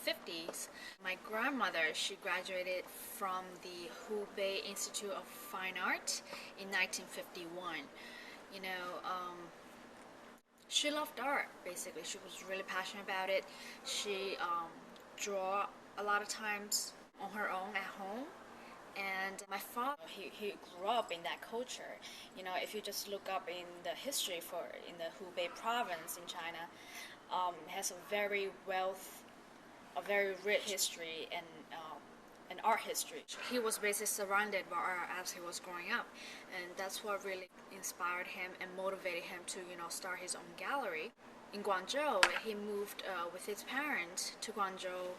50s. My grandmother, she graduated from the Hubei Institute of Fine Art in 1951. You know, she loved art, basically. She was really passionate about it. She draw a lot of times on her own at home. And my father, he grew up in that culture. You know, if you just look up in the history in the Hubei province in China, has a very rich history and art history. He was basically surrounded by art as he was growing up, and that's what really inspired him and motivated him to, you know, start his own gallery. In Guangzhou, he moved with his parents to Guangzhou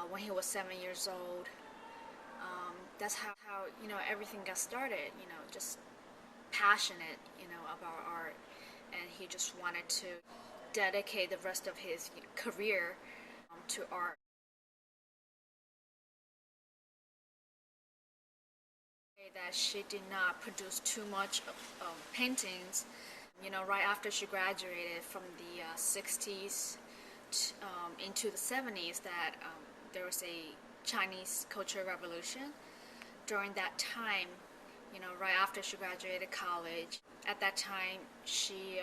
when he was 7 years old. That's how you know everything got started. You know, just passionate, you know, about art, and he just wanted to dedicate the rest of his career to art. That she did not produce too much paintings. You know, right after she graduated from the 60s into the 70s, that there was a Chinese Cultural Revolution. During that time, you know, right after she graduated college, at that time she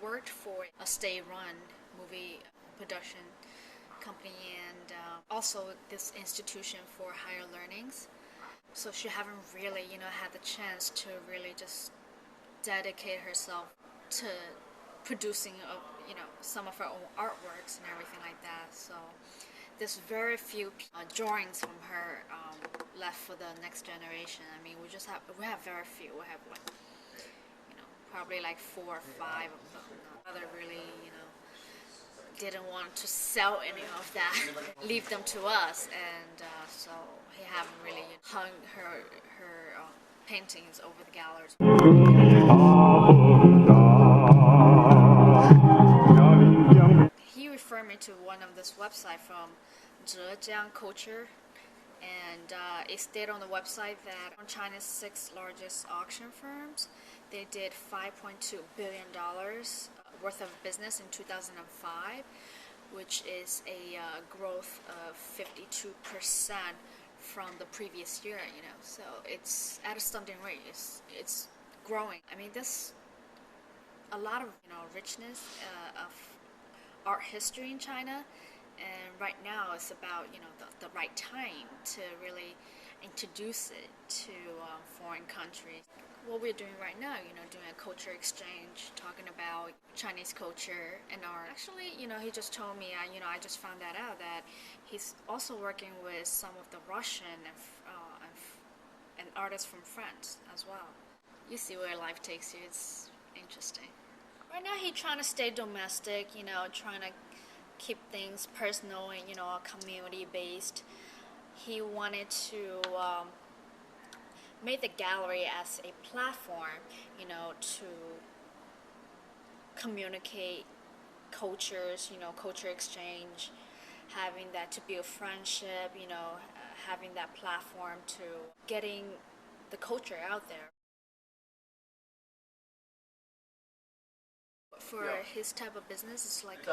worked for a state-run movie production company and also this institution for higher learnings. So she haven't really, you know, had the chance to really just dedicate herself to producing, you know, some of her own artworks and everything like that. So there's very few drawings from her left for the next generation. I mean, we have very few. We have like, you know, probably like 4 or 5 of them. Other really, you know, didn't want to sell any of that, leave them to us, and so he haven't really hung her paintings over the galleries. He referred me to one of this website from Zhejiang Culture, and it stated on the website that on China's 6 largest auction firms, they did $5.2 billion worth of business in 2005, which is a growth of 52% from the previous year. You know, so it's at a stunting rate. It's growing. I mean, there's a lot of, you know, richness of art history in China, and right now it's about, you know, the right time to really introduce it to foreign countries. What we're doing right now, you know, doing a culture exchange, talking about Chinese culture and art. Actually, you know, he just told me, you know, I just found that out, that he's also working with some of the Russian and artists from France as well. You see where life takes you. It's interesting. Right now, he's trying to stay domestic, you know, trying to keep things personal and, you know, community based. He wanted to make the gallery as a platform, you know, to communicate cultures, you know, culture exchange, having that to build friendship, you know, having that platform to getting the culture out there. For his type of business, it's like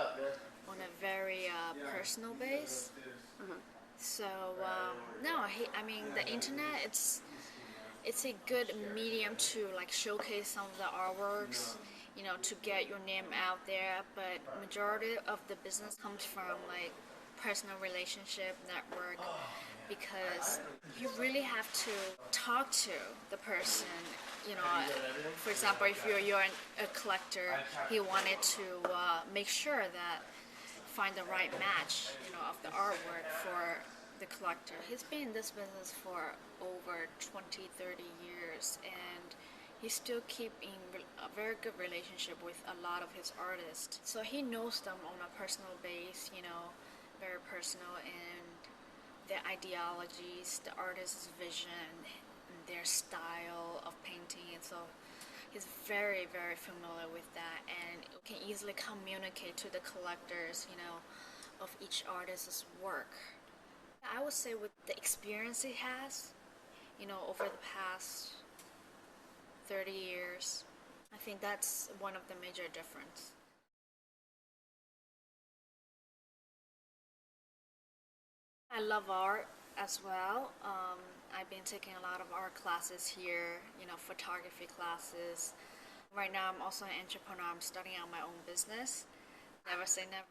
on a very personal base. So no, I mean, the internet, it's a good medium to like showcase some of the artworks, you know, to get your name out there. But majority of the business comes from like personal relationship network, because you really have to talk to the person. You know, for example, if you're a collector, he wanted to make sure that find the right match, you know, of the artwork for the collector. He's been in this business for over 20, 30 years, and he still keep in a very good relationship with a lot of his artists. So he knows them on a personal base, you know, very personal, and their ideologies, the artist's vision, their style of painting, and so he's very, very familiar with that, and can easily communicate to the collectors, you know, of each artist's work. I would say with the experience he has, you know, over the past 30 years, I think that's one of the major difference. I love art as well. I've been taking a lot of art classes here, photography classes. Right now, I'm also an entrepreneur. I'm starting out my own business. Never say never.